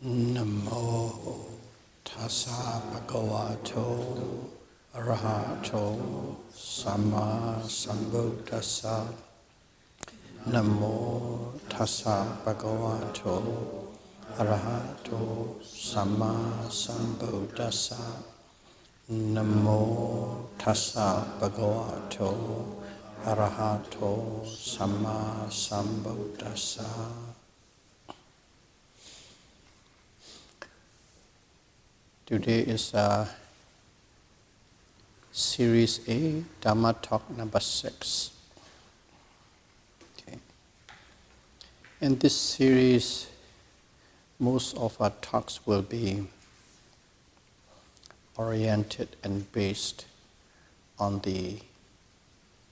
Namo tassa bhagavato arahato samma sambuddhassa. Namo tassa bhagavato arahato samma sambuddhassa. Namo tassa bhagavato arahato samma sambuddhassa. Today is Series A, Dhamma Talk number 6. Okay. In this series, most of our talks will be oriented and based on the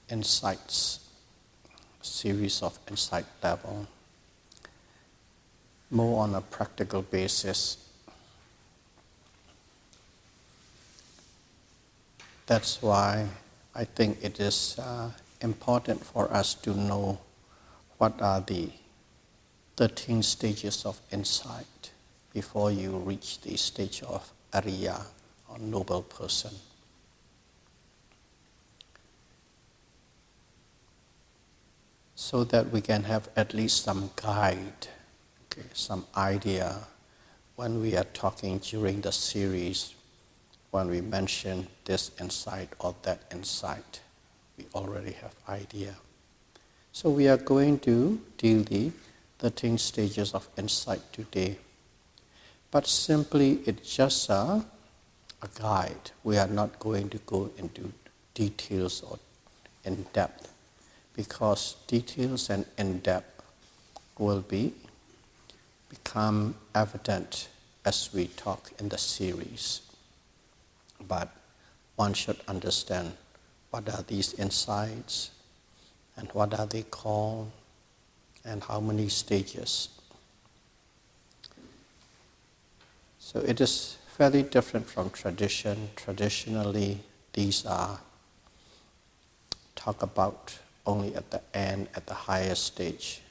insights, series of insight level, more on a practical basis. That's why I think it is important for us to know what are the 13 stages of insight before you reach the stage of Ariya, or noble person. So that we can have at least some guide, okay, some idea when we are talking during the series. When we mention this insight or that insight, we already have idea. So we are going to deal the 13 stages of insight today. But simply it's just a guide. We are not going to go into details or in depth, because details and in depth will become evident as we talk in the series. But one should understand what are these insights and what are they called and how many stages. So it is very different from tradition. Traditionally, these are talked about only at the end, at the highest stage.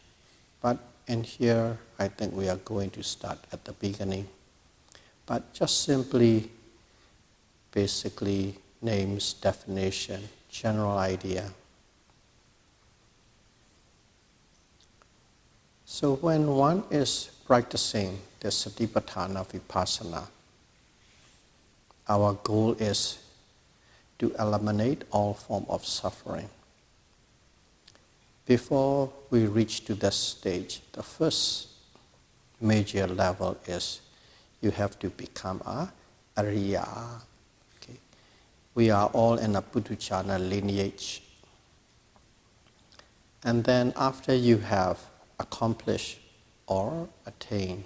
But in here, I think we are going to start at the beginning. But just simply basically names, definition, general idea. So when one is practicing the Satipatthana Vipassana, our goal is to eliminate all form of suffering. Before we reach to this stage, the first major level is you have to become a Ariya. We are all in a Puthujjana lineage. And then after you have accomplished or attained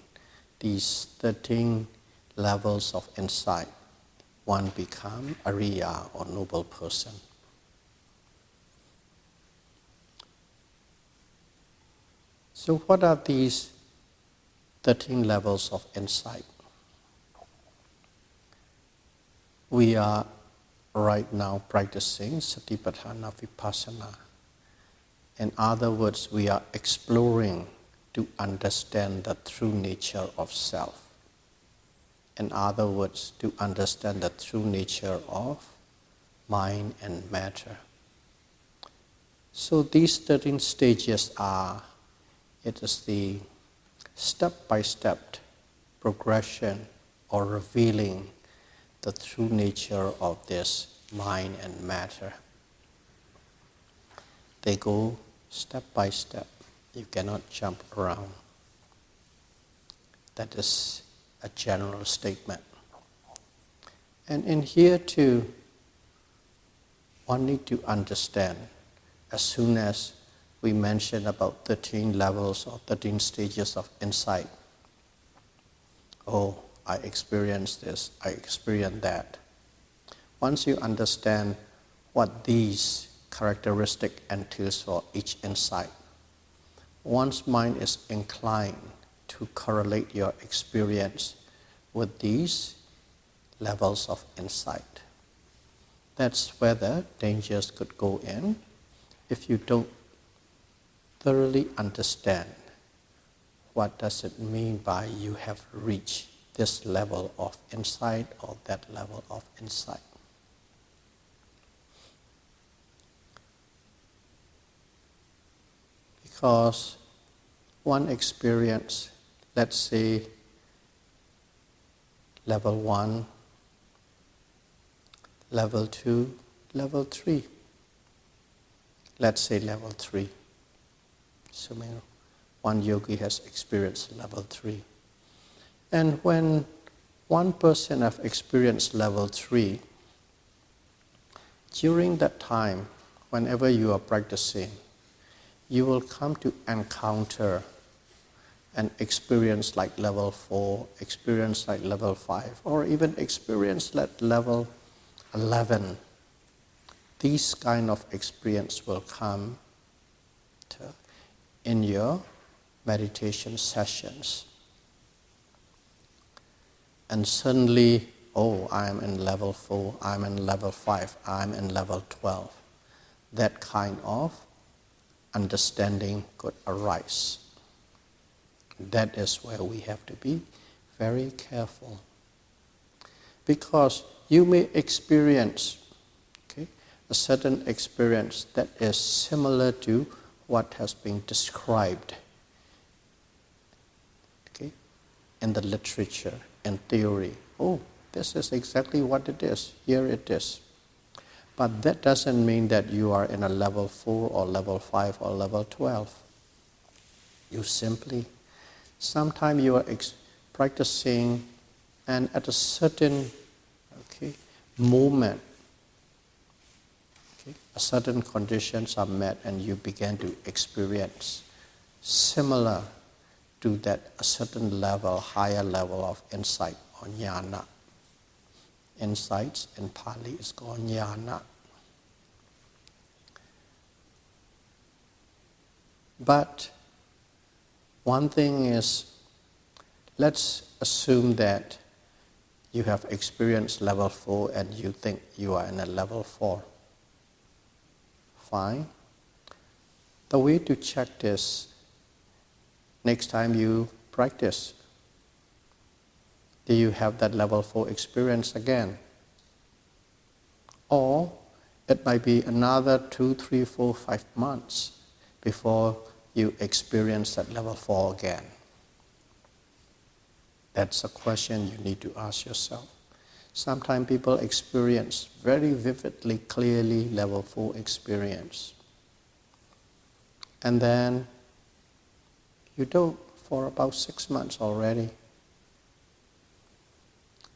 these 13 levels of insight, one becomes Ariya or noble person. So what are these 13 levels of insight? We are right now practicing Satipatthana Vipassana. In other words, we are exploring to understand the true nature of self. In other words, to understand the true nature of mind and matter. So these 13 stages it is the step-by-step progression or revealing the true nature of this mind and matter. They go step by step. You cannot jump around. That is a general statement. And in here too, one need to understand, as soon as we mention about 13 levels or 13 stages of insight, oh, I experienced this, I experienced that. Once you understand what these characteristics entails for each insight, one's mind is inclined to correlate your experience with these levels of insight. That's where the dangers could go in if you don't thoroughly understand what does it mean by you have reached this level of insight or that level of insight. Because one experience, let's say level 1, level 2, level 3. Let's say level 3. So one yogi has experienced level 3. And when one person has experienced level 3, during that time, whenever you are practicing, you will come to encounter an experience like level 4, experience like level 5, or even experience like level 11. These kind of experience will come in your meditation sessions. And suddenly, oh, I am in level 4, I'm in level 5, I'm in level 12. That kind of understanding could arise. That is where we have to be very careful. Because you may experience a certain experience that is similar to what has been described in the literature and theory. Oh, this is exactly what it is. Here it is. But that doesn't mean that you are in a level 4 or level 5 or level 12. You simply, sometimes you are practicing, and at a certain moment, a certain conditions are met and you begin to experience similar to that a certain level, higher level of insight or jnana. Insights in Pali is called jnana. But one thing is, let's assume that you have experienced level 4 and you think you are in a level 4. Fine. The way to check this, next time you practice, do you have that level 4 experience again? Or it might be another 2, 3, 4, 5 months before you experience that level 4 again. That's a question you need to ask yourself. Sometimes people experience very vividly, clearly level 4 experience. And then you don't for about 6 months already.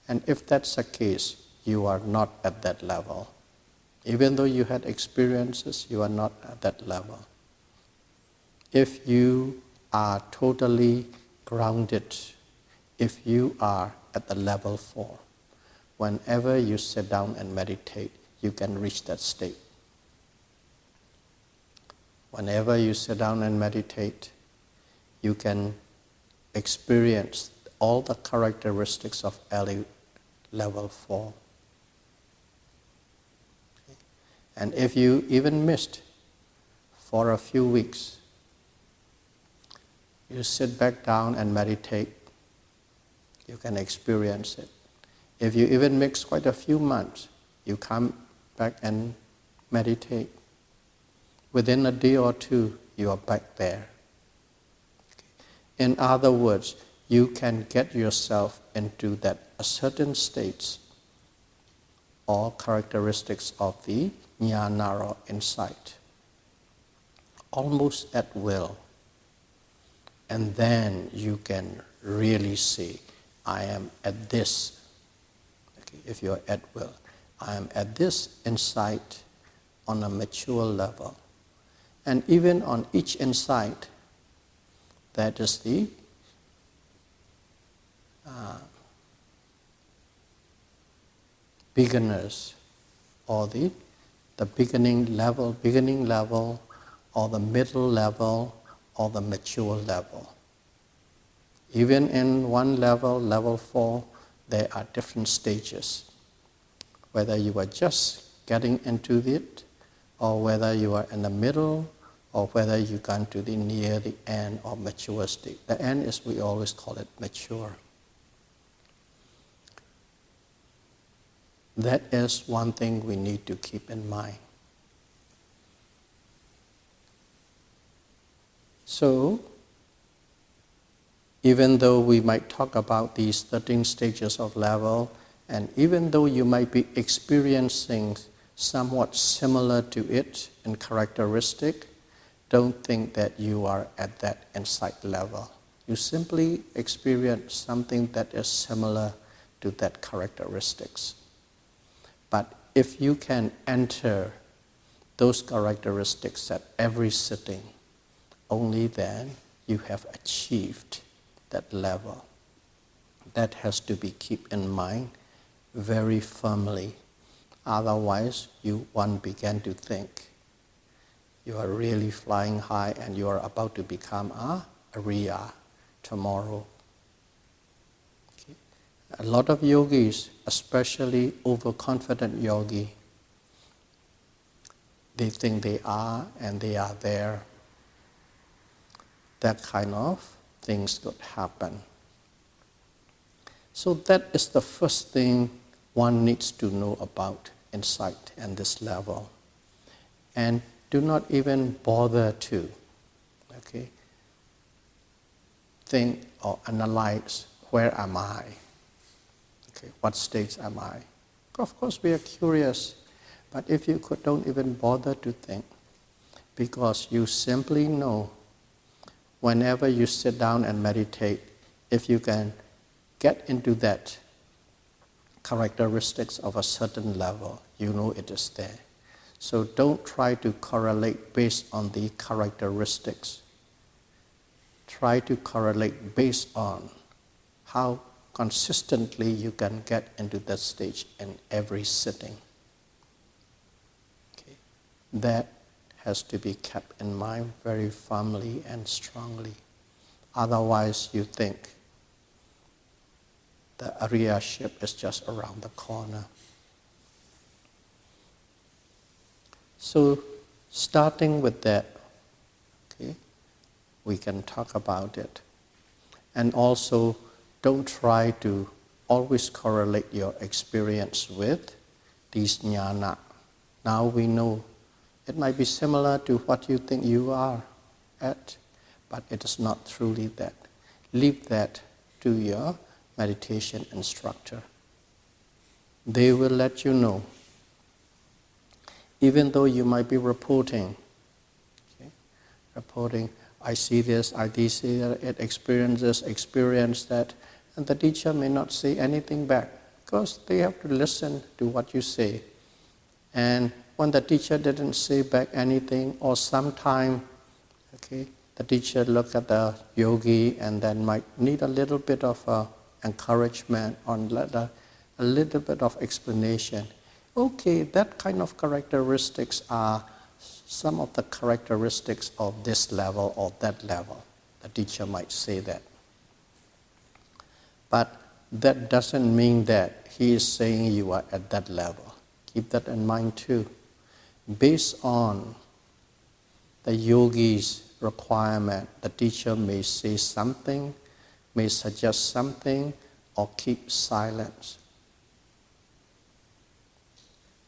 And if that's the case, you are not at that level. Even though you had experiences, you are not at that level. If you are totally grounded, if you are at the level 4, whenever you sit down and meditate, you can reach that state. Whenever you sit down and meditate, you can experience all the characteristics of level 4. And if you even missed for a few weeks, you sit back down and meditate, you can experience it. If you even mix quite a few months, you come back and meditate. Within a day or two, you are back there. In other words, you can get yourself into that a certain states or characteristics of the jnana or insight, almost at will. And then you can really see, I am at this. If you are at will, I am at this insight on a mature level. And even on each insight, that is the beginners, or the beginning level, or the middle level, or the mature level. Even in one level, level 4, there are different stages. Whether you are just getting into it, or whether you are in the middle, or whether you gone to the near the end or mature state. The end is, we always call it mature. That is one thing we need to keep in mind. So, even though we might talk about these 13 stages of level, and even though you might be experiencing somewhat similar to it in characteristic, don't think that you are at that insight level. You simply experience something that is similar to that characteristics. But if you can enter those characteristics at every sitting, only then you have achieved that level. That has to be kept in mind very firmly. Otherwise, one begin to think you are really flying high and you are about to become a Ariya tomorrow. Okay. A lot of yogis, especially overconfident yogi, they think they are and they are there. That kind of things could happen. So that is the first thing one needs to know about insight and this level. And do not even bother to think or analyze, where am I? What stage am I? Of course we are curious, but if you don't even bother to think, because you simply know whenever you sit down and meditate, if you can get into that characteristics of a certain level, you know it is there. So don't try to correlate based on the characteristics. Try to correlate based on how consistently you can get into that stage in every sitting. Okay. That has to be kept in mind very firmly and strongly. Otherwise, you think the Ariyaship is just around the corner. So, starting with that, we can talk about it. And also, don't try to always correlate your experience with these jnana. Now we know it might be similar to what you think you are at, but it is not truly that. Leave that to your meditation instructor. They will let you know. Even though you might be reporting, I see this, I see that, it experiences, experience that, and the teacher may not say anything back because they have to listen to what you say. And when the teacher didn't say back anything, or sometime, the teacher look at the yogi and then might need a little bit of encouragement or a little bit of explanation. That kind of characteristics are some of the characteristics of this level or that level. The teacher might say that. But that doesn't mean that he is saying you are at that level. Keep that in mind too. Based on the yogi's requirement, the teacher may say something, may suggest something, or keep silence.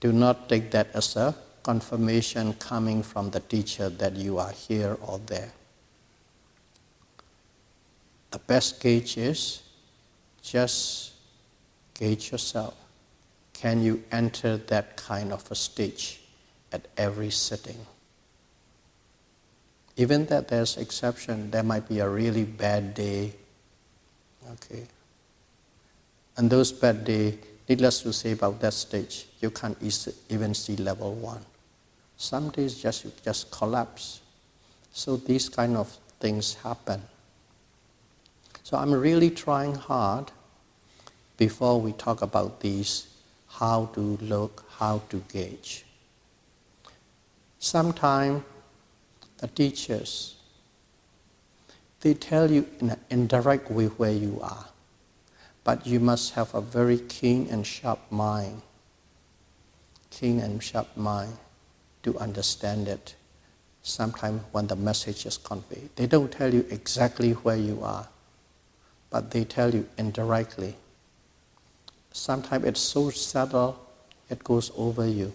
Do not take that as a confirmation coming from the teacher that you are here or there. The best gauge is just gauge yourself. Can you enter that kind of a stage at every sitting? Even that there's exception, there might be a really bad day. And those bad days, needless to say about that stage, you can't even see level 1. Some days you just collapse. So these kind of things happen. So I'm really trying hard before we talk about these, how to look, how to gauge. Sometimes the teachers, they tell you in an indirect way where you are. But you must have a very keen and sharp mind. Keen and sharp mind to understand it. sometimes when the message is conveyed. They don't tell you exactly where you are, but they tell you indirectly. Sometimes it's so subtle, it goes over you.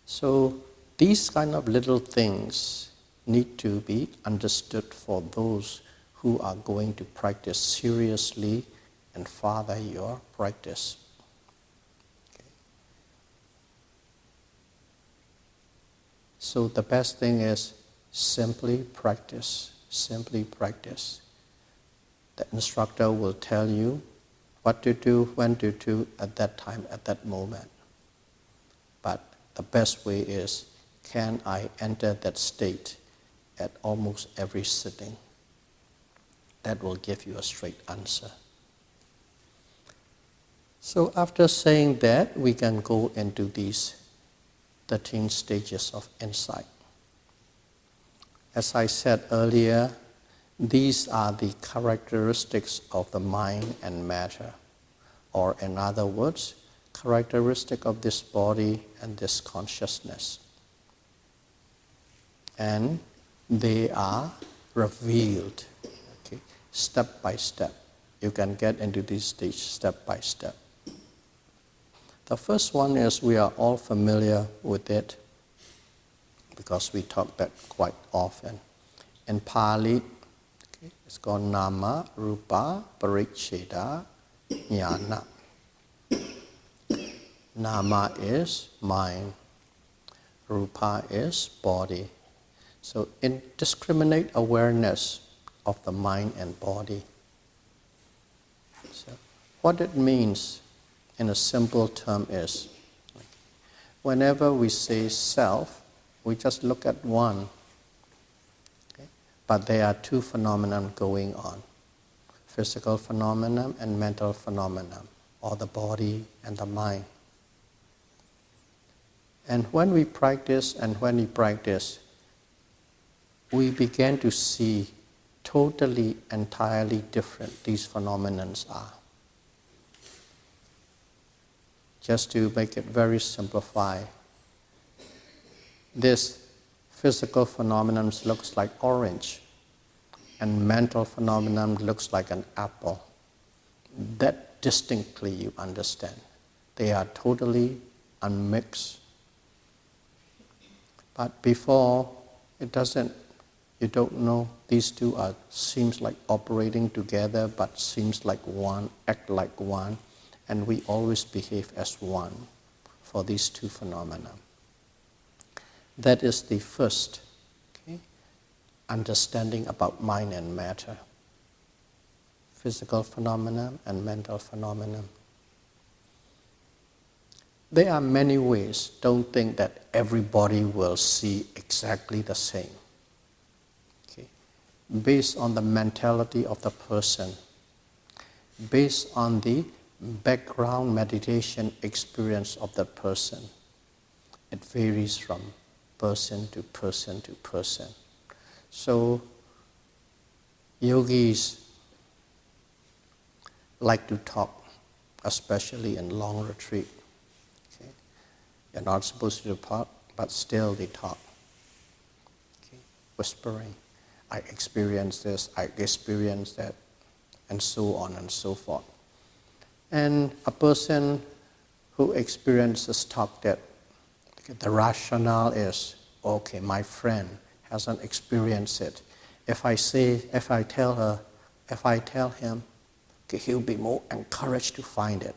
So these kind of little things need to be understood for those who are going to practice seriously and further your practice. Okay. So the best thing is simply practice, simply practice. The instructor will tell you what to do, when to do at that time, at that moment. But the best way is, can I enter that state at almost every sitting? That will give you a straight answer. So after saying that, we can go into these 13 stages of insight. As I said earlier, these are the characteristics of the mind and matter, or in other words, characteristic of this body and this consciousness. And they are revealed, okay, step by step. You can get into this stage step by step. The first one is we are all familiar with it because we talk that quite often. In Pali, okay, it's called Nama, Rupa, Paricheda, Jnana. Nama is mind. Rupa is body. So indiscriminate awareness of the mind and body. So what it means in a simple term is, whenever we say self, we just look at one. Okay? But there are two phenomena going on. Physical phenomenon and mental phenomenon, or the body and the mind. And when we practice, we begin to see totally, entirely different these phenomena are. Just to make it very simplified, this physical phenomenon looks like orange, and mental phenomenon looks like an apple. That distinctly you understand. They are totally unmixed. But before, you don't know, these two seems like operating together, but seems like one, act like one, and we always behave as one for these two phenomena. That is the first, okay, understanding about mind and matter. Physical phenomena and mental phenomena. There are many ways. Don't think that everybody will see exactly the same. Okay? Based on the mentality of the person, based on the background meditation experience of the person, it varies from person to person to person. So, yogis like to talk, especially in long retreat. Okay? You're not supposed to talk, but still they talk. Okay? Whispering, I experienced this, I experienced that, and so on and so forth. And a person who experiences talk that the rationale is, okay, my friend hasn't experienced it. If I tell him, okay, he'll be more encouraged to find it.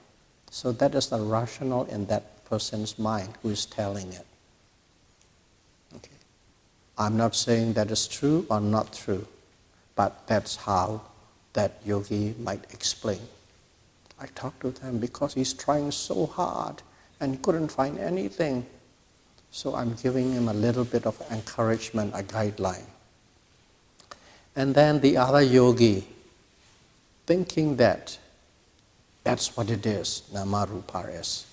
So that is the rationale in that person's mind who is telling it. Okay. I'm not saying that is true or not true, but that's how that yogi might explain. I talked to him because he's trying so hard and he couldn't find anything. So I'm giving him a little bit of encouragement, a guideline. And then the other yogi, thinking that that's what it is, Nama Rupa is.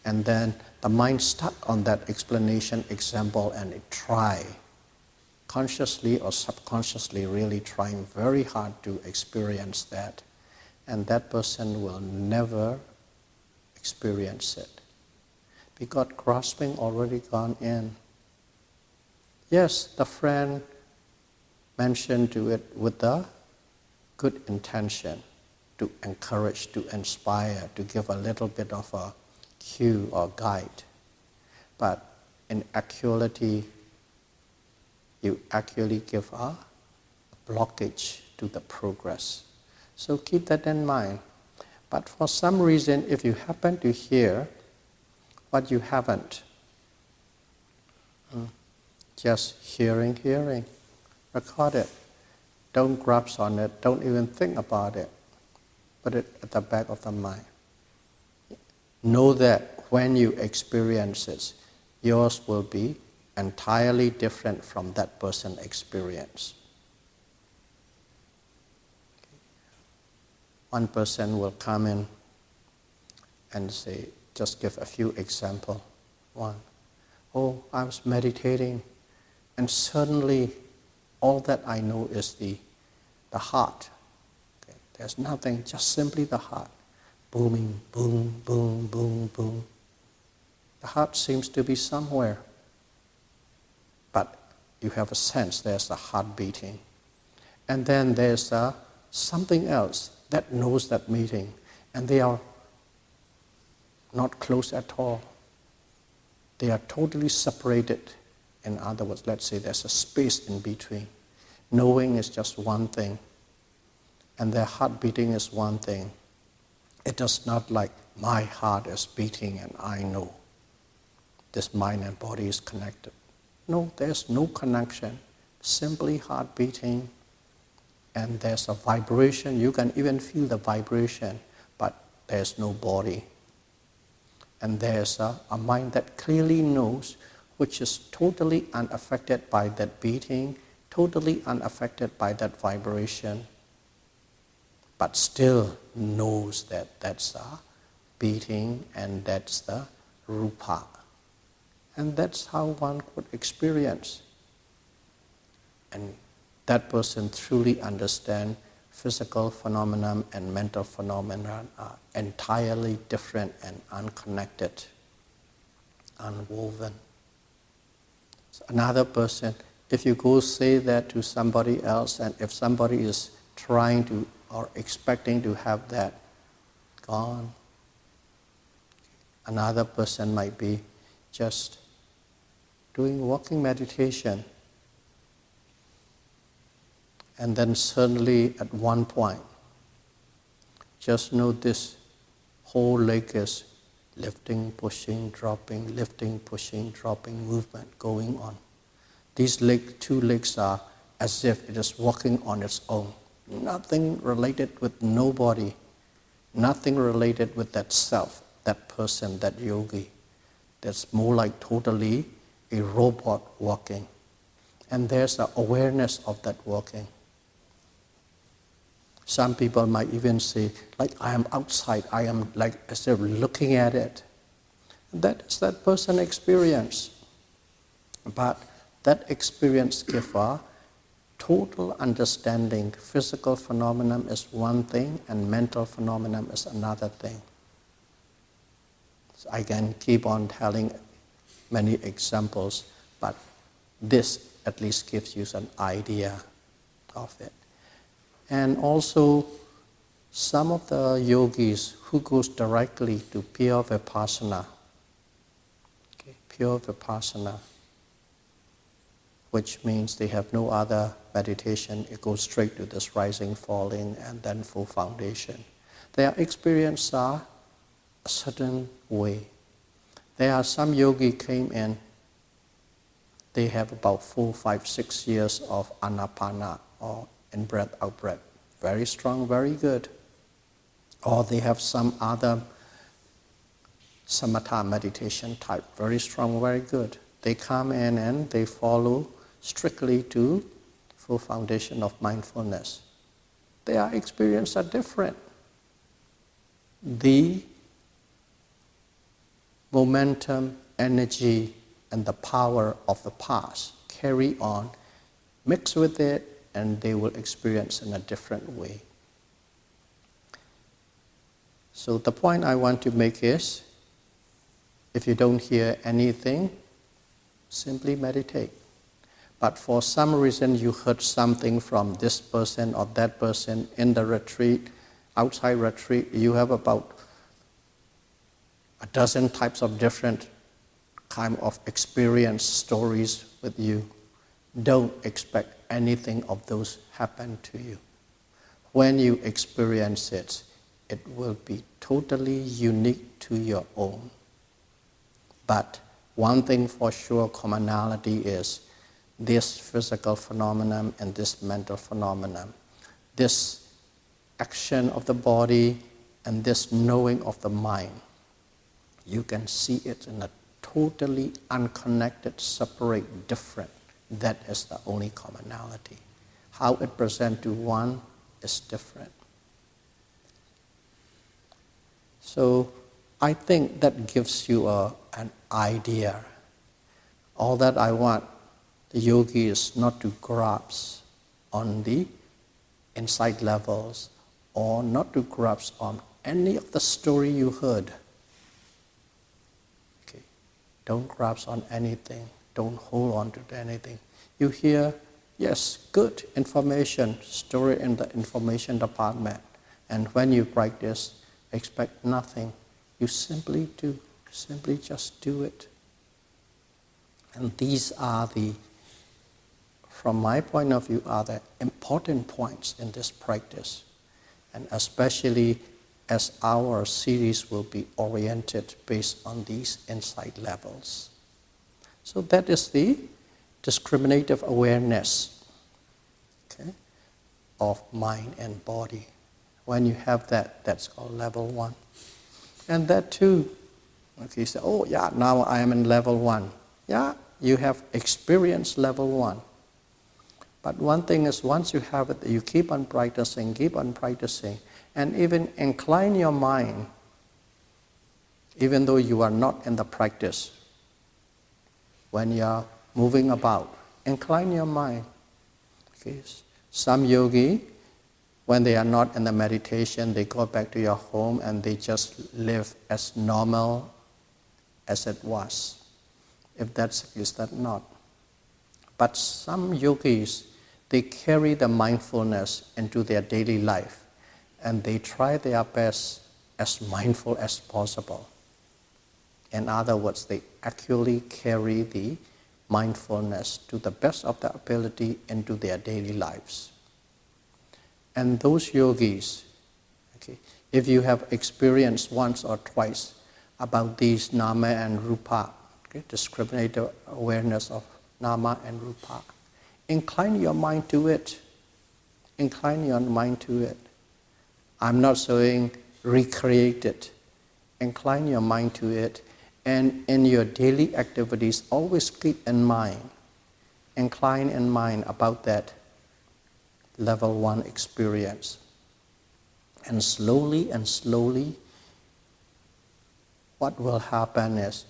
And then the mind stuck on that explanation, example, and it try, consciously or subconsciously, really trying very hard to experience that. And that person will never experience it. Because grasping already gone in. Yes, the friend mentioned to it with the good intention, to encourage, to inspire, to give a little bit of a cue or guide. But in actuality, you actually give a blockage to the progress. So keep that in mind. But for some reason, if you happen to hear what you haven't, just hearing, record it. Don't grasp on it, don't even think about it. Put it at the back of the mind. Know that when you experience it, yours will be entirely different from that person's experience. One person will come in and say, just give a few examples. One, oh, I was meditating, and suddenly all that I know is the heart. Okay. There's nothing, just simply the heart. Booming, boom, boom, boom, boom. The heart seems to be somewhere, but you have a sense there's a heart beating. And then there's something else that knows that meeting, and they are not close at all. They are totally separated. In other words, let's say there's a space in between. Knowing is just one thing, and their heart beating is one thing. It is not like my heart is beating and I know this mind and body is connected. No, there's no connection. Simply heart beating, and there's a vibration. You can even feel the vibration, but there's no body. And there's a mind that clearly knows, which is totally unaffected by that beating, totally unaffected by that vibration, but still knows that that's a beating and that's the rupa. And that's how one could experience. And that person truly understands physical phenomenon and mental phenomenon are entirely different and unconnected, unwoven. So another person, if you go say that to somebody else, and if somebody is trying to or expecting to have that, gone. Another person might be just doing walking meditation, and then suddenly at one point, just notice whole leg is lifting, pushing, dropping, lifting, pushing, dropping movement going on. These two legs are as if it is walking on its own. Nothing related with nobody, nothing related with that self, that person, that yogi. That's more like totally a robot walking. And there's an awareness of that walking. Some people might even say, like, I am outside, I am like as if looking at it. That is that person's experience. But that experience gives a total understanding. Physical phenomenon is one thing and mental phenomenon is another thing. So I can keep on telling many examples, but this at least gives you an idea of it. And also, some of the yogis who goes directly to pure Vipassana, pure Vipassana, which means they have no other meditation, it goes straight to this rising, falling, and then full foundation. Their experience are a certain way. There are some yogi came in, they have about 4, 5, 6 years of anapana, or in-breath, out-breath. Very strong, very good. Or they have some other samatha meditation type. Very strong, very good. They come in and they follow strictly to full foundation of mindfulness. Their experiences are different. The momentum, energy, and the power of the past carry on, mix with it, and they will experience in a different way. So the point I want to make is, if you don't hear anything, simply meditate. but for some reason you heard something from this person or that person in the retreat, outside retreat, you have about a dozen types of different kind of experience stories with you. Don't expect anything of those happen to you. When you experience it, it will be totally unique to your own. But one thing for sure, commonality is this physical phenomenon and this mental phenomenon, this action of the body and this knowing of the mind. You can see it in a totally unconnected, separate, different. That is the only commonality. How it presents to one is different. So I think that gives you an idea. All that I want the yogi is not to grasp on the insight levels or not to grasp on any of the story you heard. Okay. Don't grasp on anything. Don't hold on to anything. You hear, yes, good information, story in the information department. And when you practice, expect nothing. You simply just do it. And these are from my point of view, are the important points in this practice. And especially as our series will be oriented based on these insight levels. So that is the discriminative awareness, okay, of mind and body. When you have that, that's called level 1. And that too, okay, you say, oh yeah, now I am in level 1. Yeah, you have experienced level 1. But one thing is, once you have it, you keep on practicing, and even incline your mind, even though you are not in the practice. When you are moving about, incline your mind. Okay. Some yogi, when they are not in the meditation, they go back to your home and they just live as normal as it was. If that's the case, that's not. But some yogis, they carry the mindfulness into their daily life and they try their best as mindful as possible. In other words, they actually carry the mindfulness to the best of their ability into their daily lives. And those yogis, okay, if you have experienced once or twice about these nama and rupa, okay, discriminative awareness of nama and rupa, incline your mind to it. Incline your mind to it. I'm not saying recreate it. Incline your mind to it. And in your daily activities, always keep in mind, incline in mind about that level 1 experience. And slowly, what will happen is,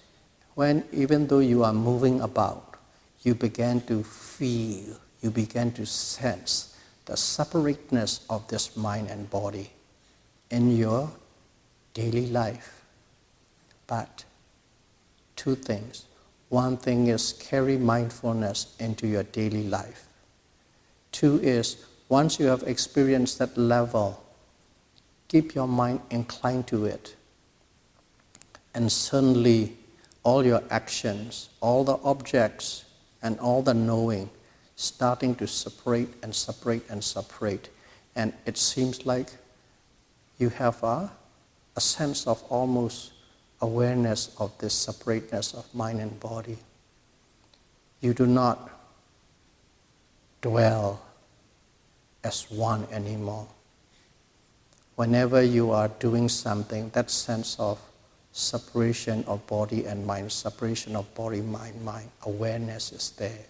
even though you are moving about, you begin to feel, you begin to sense the separateness of this mind and body in your daily life. But two things. One thing is carry mindfulness into your daily life. Two is, once you have experienced that level, keep your mind inclined to it. And suddenly, all your actions, all the objects, and all the knowing starting to separate. And it seems like you have a sense of almost awareness of this separateness of mind and body. You do not dwell as one anymore. Whenever you are doing something, that sense of separation of body and mind, separation of body, mind, awareness is there.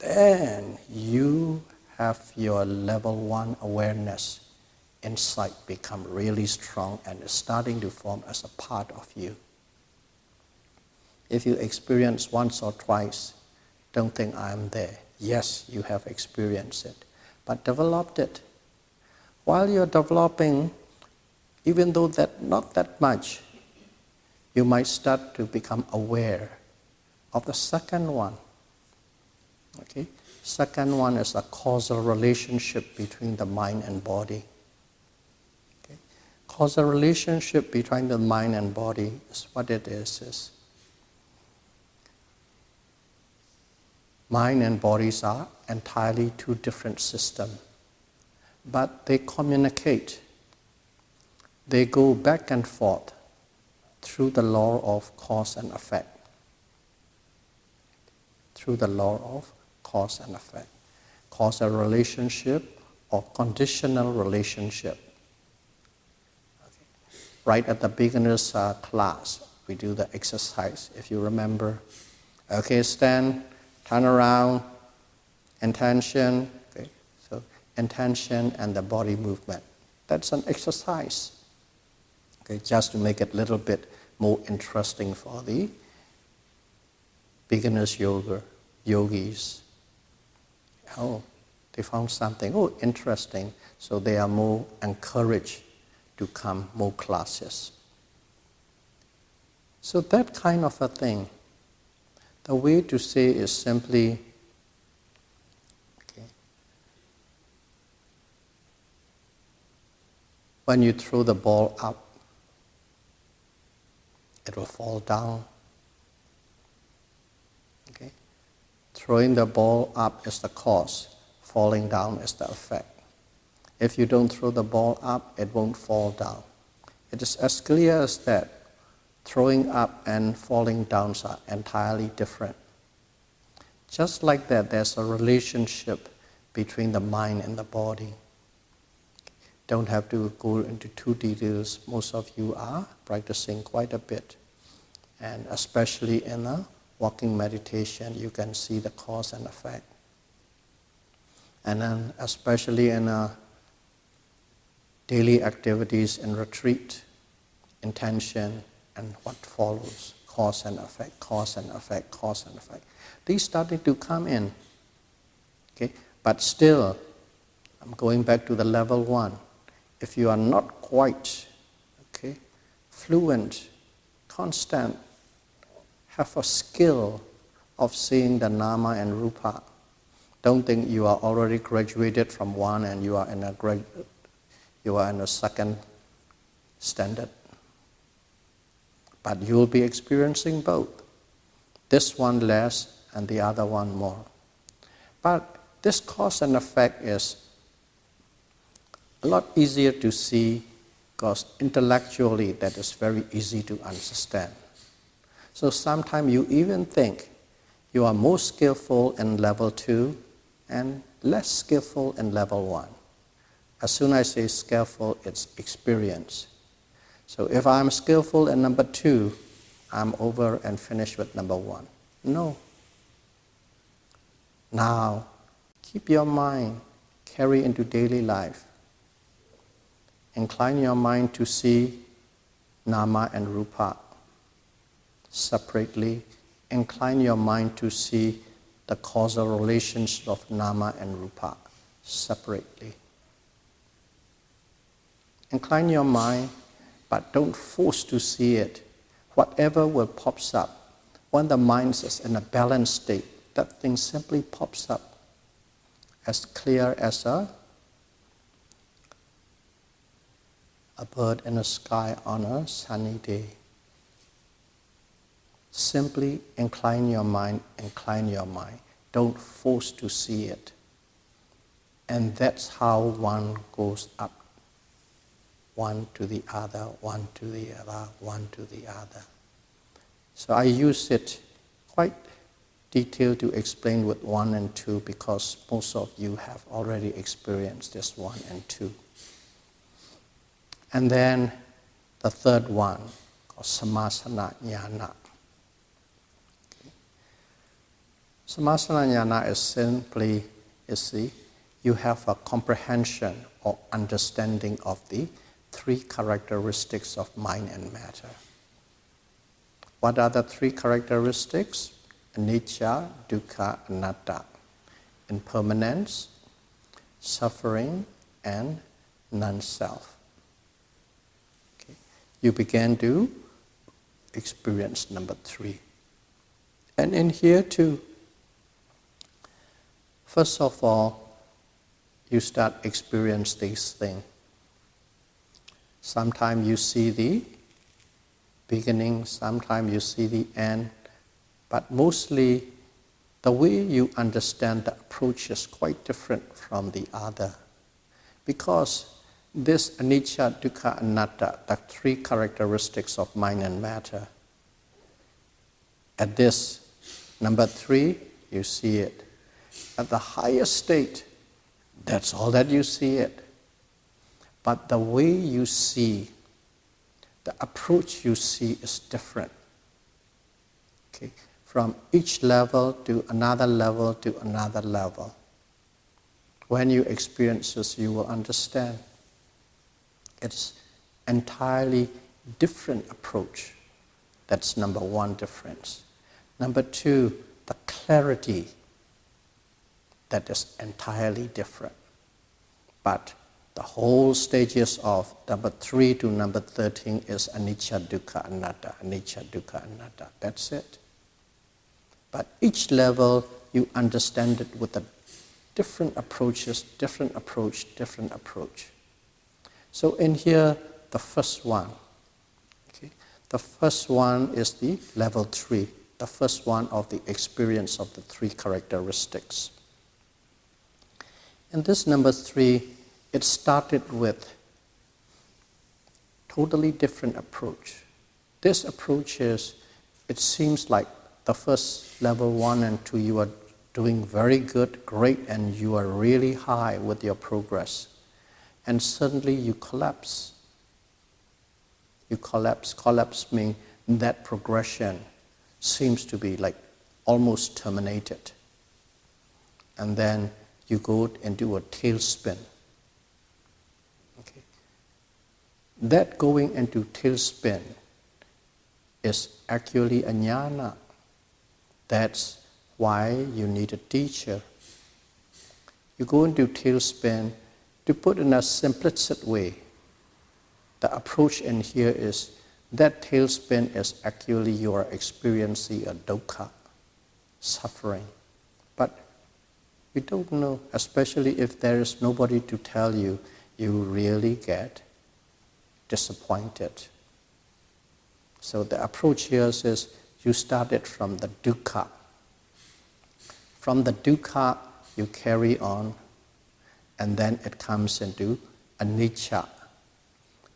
Then you have your level 1 awareness, insight become really strong and is starting to form as a part of you. If you experience once or twice, don't think I'm there. Yes, you have experienced it, but developed it. While you're developing, even though not that much, you might start to become aware of the second one. Okay. Second one is a causal relationship between the mind and body. Okay. Causal relationship between the mind and body is what it is mind and bodies are entirely two different systems, but they communicate. They go back and forth through the law of cause and effect. Through the law of cause and effect. Causal relationship or conditional relationship. Okay. Right at the beginner's class, we do the exercise, if you remember. Okay, stand, turn around, intention. Okay, so intention and the body movement. That's an exercise. Okay, just to make it a little bit more interesting for the beginners yogis. Oh, they found something, interesting. So they are more encouraged to come more classes. So that kind of a thing, the way to say is simply, okay, when you throw the ball up, it will fall down. Okay? Throwing the ball up is the cause, falling down is the effect. If you don't throw the ball up, it won't fall down. It is as clear as that. Throwing up and falling down are entirely different. Just like that, there's a relationship between the mind and the body. Don't have to go into too details. Most of you are practicing quite a bit. And especially in a walking meditation, you can see the cause and effect. And then especially in daily activities in retreat, intention, and what follows, cause and effect, cause and effect, cause and effect. These started to come in. Okay? But still, I'm going back to the level one. If you are not quite fluent, constant, have a skill of seeing the nama and rupa, don't think you are already graduated from one and you are in a second standard. But you will be experiencing both. This one less and the other one more. But this cause and effect is a lot easier to see because intellectually that is very easy to understand. So sometimes you even think you are more skillful in level 2 and less skillful in level 1. As soon as I say skillful, it's experience. So if I'm skillful in number 2, I'm over and finished with number 1. No. Now, keep your mind, carry into daily life. Incline your mind to see nama and rupa separately. Incline your mind to see the causal relations of nama and rupa separately. Incline your mind, but don't force to see it. Whatever will pops up, when the mind is in a balanced state, that thing simply pops up as clear as a bird in the sky on a sunny day. Simply incline your mind, incline your mind. Don't force to see it. And that's how one goes up. One to the other, one to the other, one to the other. So I use it quite detailed to explain with 1 and 2 because most of you have already experienced this 1 and 2. And then the third one, called Samasana Jnana. Samasana Jnana is simply, you have a comprehension or understanding of the 3 characteristics of mind and matter. What are the 3 characteristics? Anicca, dukkha, anatta. Impermanence, suffering, and non-self. Okay. You begin to experience number 3. And in here too, First of all, you start experience these things. Sometimes you see the beginning, sometimes you see the end, but mostly the way you understand the approach is quite different from the other. Because this anicca, dukkha, anatta, the three characteristics of mind and matter, at this number 3, you see it. At the highest state, that's all that you see it. But the way you see, the approach you see is different. Okay? From each level to another level to another level. When you experience this, you will understand. It's entirely different approach. That's number 1 difference. Number 2, the clarity. That is entirely different. But the whole stages of number 3 to number 13 is anicca, dukkha, anatta, anicca, dukkha, anatta. That's it. But each level, you understand it with a different approaches, different approach, different approach. So in here, the first one. Okay? The first one is the level 3. The first one of the experience of the 3 characteristics. In this number 3, it started with totally different approach. This approach is, it seems like the first level 1 and 2, you are doing very good, great, and you are really high with your progress. And suddenly you collapse. You collapse. Collapse means that progression seems to be like almost terminated. And then you go into a tailspin. Okay. That going into tailspin is actually a jnana. That's why you need a teacher. You go into tailspin, to put in a simplistic way, the approach in here is that tailspin is actually you are experiencing a dukkha, suffering. But you don't know, especially if there is nobody to tell you, you really get disappointed. So the approach here is you started from the dukkha. From the dukkha, you carry on, and then it comes into anicca,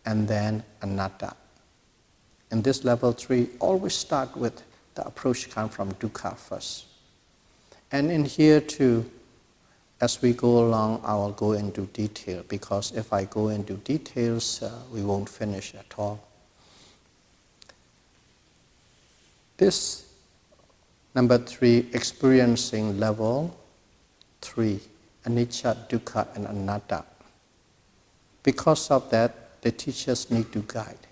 and then anatta. In this level 3, always start with the approach come from dukkha first. And in here too, as we go along, I will go into detail, because if I go into details, we won't finish at all. This number 3, experiencing level 3, anicca, dukkha, and anatta. Because of that, the teachers need to guide.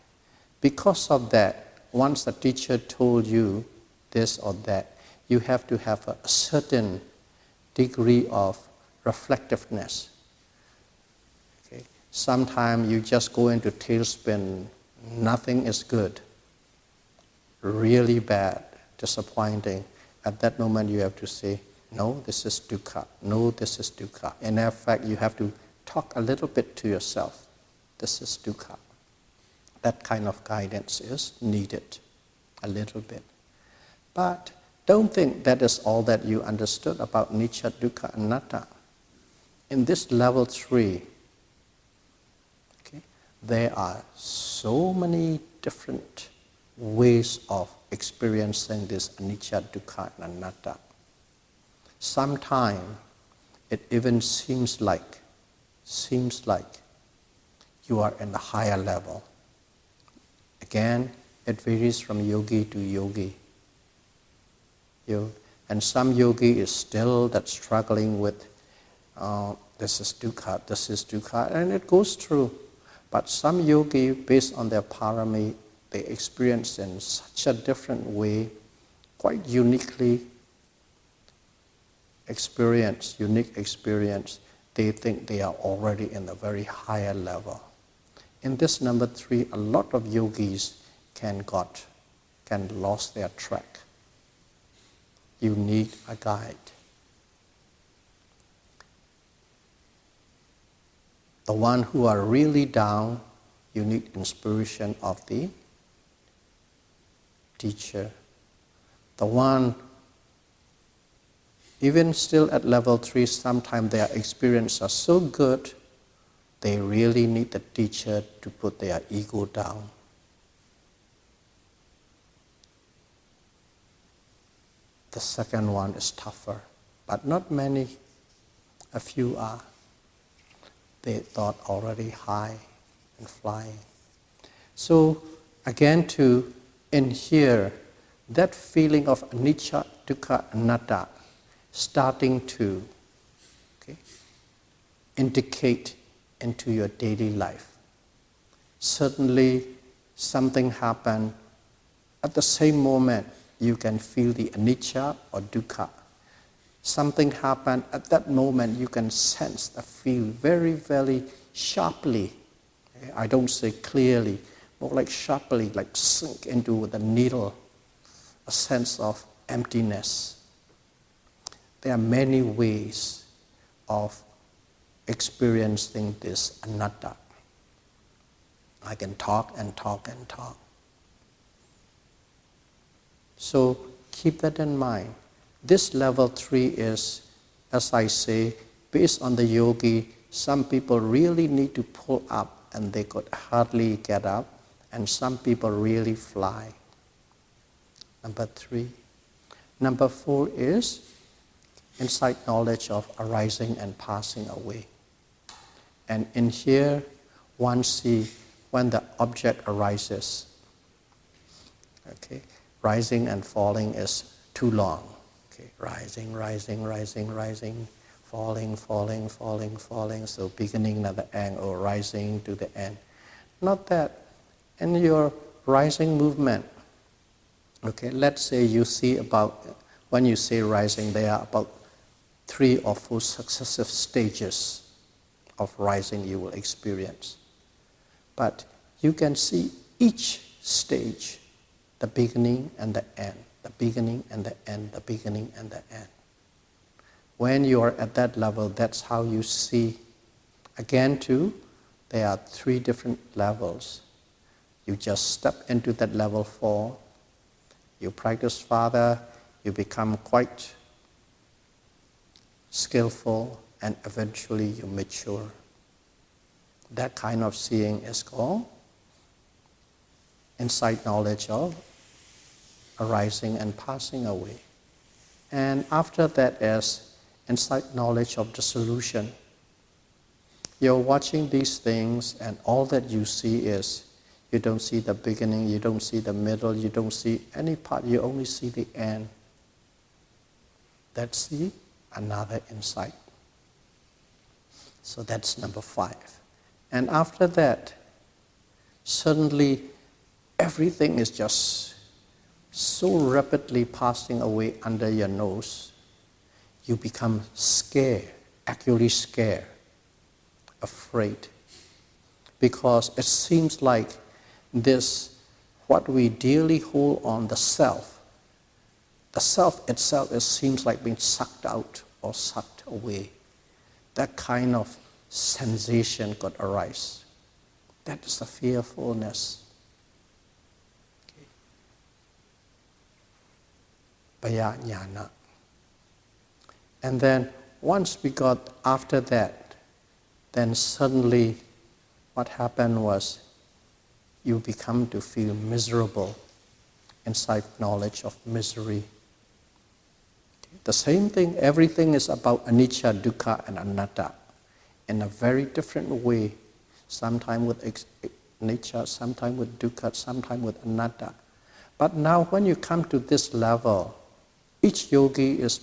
Because of that, once the teacher told you this or that, you have to have a certain degree of reflectiveness. Okay? Sometimes you just go into tailspin, nothing is good, really bad, disappointing. At that moment you have to say, no, this is dukkha, no, this is dukkha. And in fact, you have to talk a little bit to yourself, this is dukkha. That kind of guidance is needed, a little bit. But don't think that is all that you understood about anicca, dukkha, anatta. In this level 3, okay, there are so many different ways of experiencing this anicca, dukkha, and anatta. Sometimes it even seems like you are in the higher level. Again, it varies from yogi to yogi. And some yogi is still that struggling with this is dukkha, and it goes through. But some yogi, based on their parami, they experience in such a different way, quite unique experience, they think they are already in a very higher level. In this number 3, a lot of yogis can lost their track. You need a guide. The one who are really down, you need inspiration of the teacher. The one, even still at level 3, sometimes their experiences are so good, they really need the teacher to put their ego down. The second one is tougher, but not many. A few are. They thought already high and flying. So again, to in here, that feeling of anicca, dukkha, anatta starting to indicate into your daily life. Certainly, something happened. At the same moment, you can feel the anicca or dukkha. Something happened at that moment, you can sense the feel very, very sharply. I don't say clearly, more like sharply, like sink into the needle, a sense of emptiness. There are many ways of experiencing this anatta. I can talk and talk and talk. So keep that in mind. This level 3 is, as I say, based on the yogi, some people really need to pull up and they could hardly get up, and some people really fly. Number 3. Number 4 is insight knowledge of arising and passing away. And in here, one sees when the object arises. Rising and falling is too long. Rising, rising, rising, rising, falling, falling, falling, falling. So beginning at the end or rising to the end. Not that. In your rising movement, let's say you see about, when you say rising, there are about 3 or 4 successive stages of rising you will experience. But you can see each stage, the beginning and the end. The beginning and the end, the beginning and the end. When you are at that level, that's how you see. Again, too, there are 3 different levels. You just step into that level 4. You practice further, you become quite skillful, and eventually you mature. That kind of seeing is called insight knowledge of arising and passing away. And after that is insight knowledge of dissolution. You're watching these things and all that you see is, you don't see the beginning, you don't see the middle, you don't see any part, you only see the end. That's another insight. So that's number 5. And after that, suddenly everything is just so rapidly passing away under your nose, you become scared, actually scared, afraid. Because it seems like this, what we dearly hold on, the self itself, it seems like being sucked out or sucked away. That kind of sensation could arise. That is the fearfulness. Jnana. And then once we got after that, then suddenly what happened was you become to feel miserable, insight knowledge of misery. The same thing, everything is about anicca, dukkha, and anatta in a very different way. Sometimes with anicca, sometimes with dukkha, sometimes with anatta. But now when you come to this level, each yogi is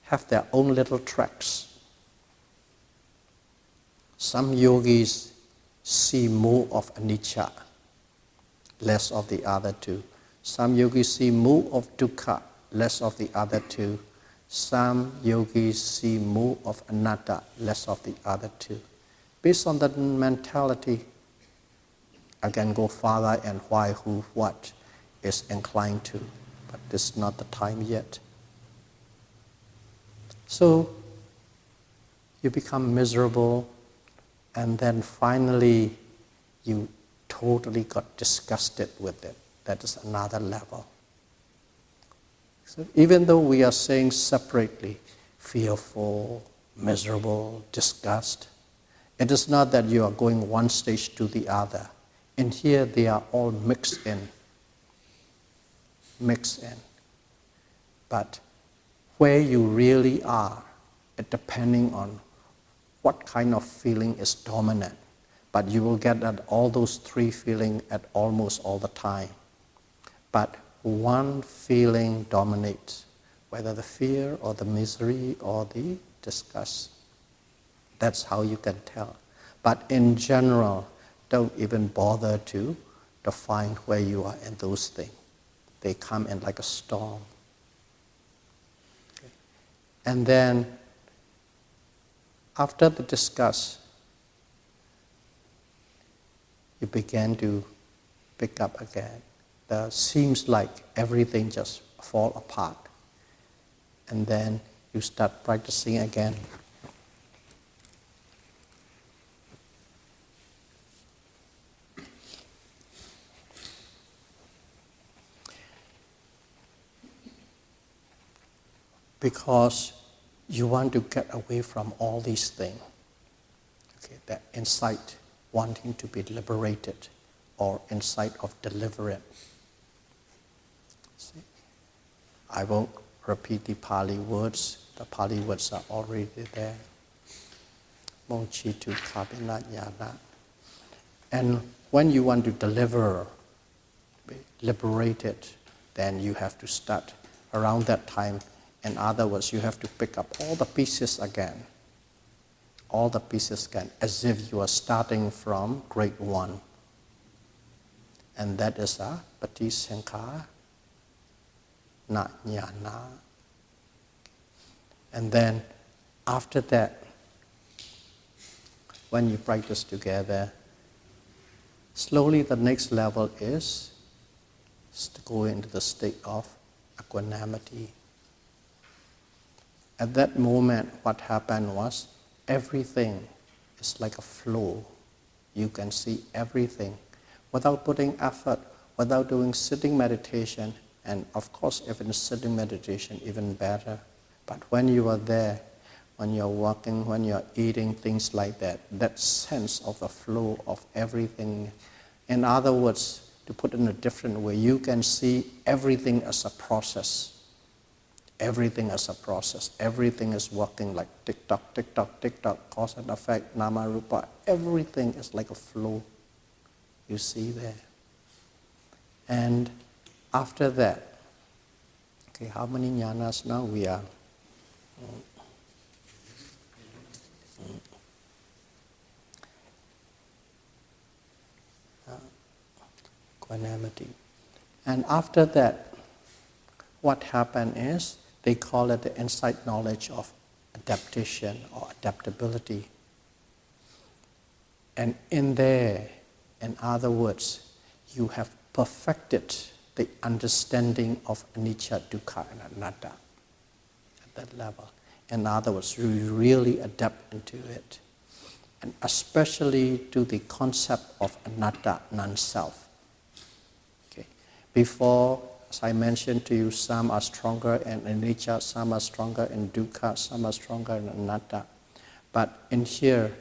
have their own little tracks. Some yogis see more of anicca, less of the other 2. Some yogis see more of dukkha, less of the other 2. Some yogis see more of anatta, less of the other 2. Based on that mentality, I can go farther and why, who, what is inclined to. But this is not the time yet. So you become miserable, and then finally you totally got disgusted with it. That is another level. So even though we are saying separately, fearful, miserable, disgust, it is not that you are going one stage to the other. In here, they are all mixed in. But where you really are, it depending on what kind of feeling is dominant. But you will get at all those three feelings at almost all the time. But one feeling dominates, whether the fear or the misery or the disgust. That's how you can tell. But in general, don't even bother to find where you are in those things. They come in like a storm. Okay. And then, after the disgust, you begin to pick up again. It seems like everything just fall apart. And then you start practicing again. Because you want to get away from all these things. Okay, that insight, wanting to be liberated, or insight of deliverance. See? I won't repeat the Pali words. The Pali words are already there. Mochitu kabina yana. And when you want to deliver, be liberated, then you have to start around that time. In other words, you have to pick up all the pieces again. All the pieces again, as if you are starting from grade 1. And that is a patisankara na jnana. And then after that, when you practice together, slowly the next level is to go into the state of equanimity. At that moment, what happened was, everything is like a flow. You can see everything without putting effort, without doing sitting meditation. And of course, if it's sitting meditation, even better. But when you are there, when you're walking, when you're eating, things like that, that sense of the flow of everything. In other words, to put it in a different way, you can see everything as a process. Everything as a process. Everything is working like tick-tock, tick-tock, tick-tock, cause and effect, nama, rupa. Everything is like a flow. You see there. And after that, okay, how many jnanas now we are? Equanimity. And after that, what happened is, they call it the insight knowledge of adaptation or adaptability. And in there, in other words, you have perfected the understanding of anicca, dukkha, and anatta at that level. In other words, you really adapt into it. And especially to the concept of anatta, non-self. Okay. Before, as I mentioned to you, some are stronger in anicca, some are stronger in dukkha, some are stronger in anatta. But in here,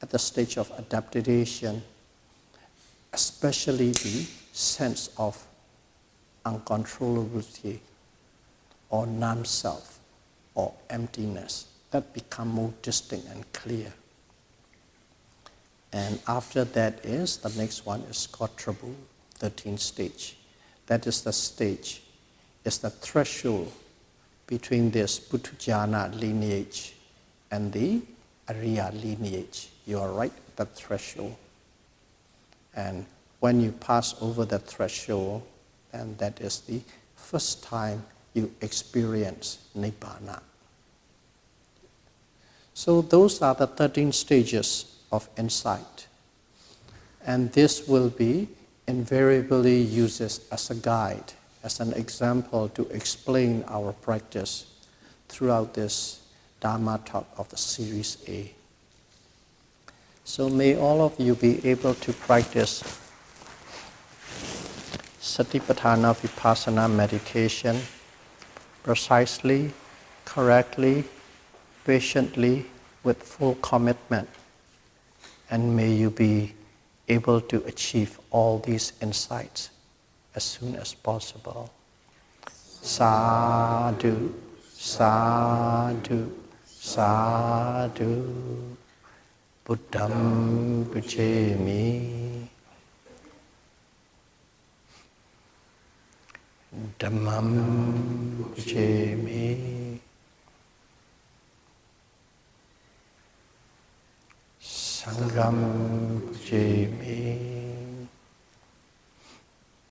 at the stage of adaptation, especially the sense of uncontrollability or non-self or emptiness, that become more distinct and clear. And after that is, the next one is Kotrabu, 13th stage. That is the stage, is the threshold between this Puthujjana lineage and the Ariya lineage. You are right at the threshold. And when you pass over the threshold, and that is the first time you experience Nibbana. So those are the 13 stages of insight. And this will be invariably used as a guide, as an example to explain our practice throughout this Dharma talk of the Series A. So may all of you be able to practice Satipatthana Vipassana meditation precisely, correctly, patiently, with full commitment. And may you be able to achieve all these insights as soon as possible. Sadhu, sadhu, sadhu. Buddham puchemi. Dhammam puchemi. Sangham puchemi.